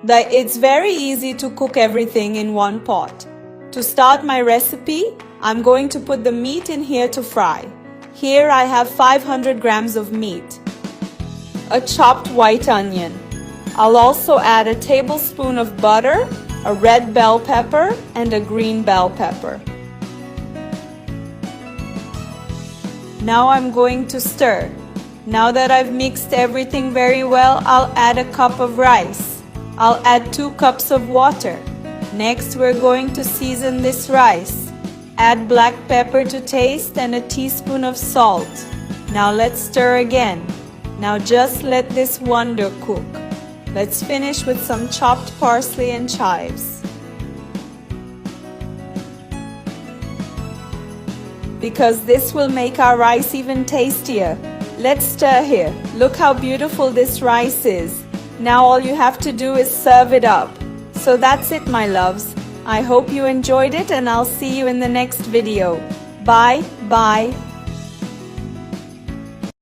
It's very easy to cook everything in one pot. To start my recipe, I'm going to put the meat in here to fry. Here I have 500 grams of meat, a chopped white onion. I'll also add a tablespoon of butter, a red bell pepper, and a green bell pepper. Now I'm going to stir. Now that I've mixed everything very well, I'll add a cup of rice. I'll add 2 cups of water. Next, we're going to season this rice. Add black pepper to taste and a teaspoon of salt. Now let's stir again. Now just let this wonder cook. Let's finish with some chopped parsley and chives. Because this will make our rice even tastier. Let's stir here. Look how beautiful this rice is. Now all you have to do is serve it up. So that's it, my loves. I hope you enjoyed it and I'll see you in the next video. Bye.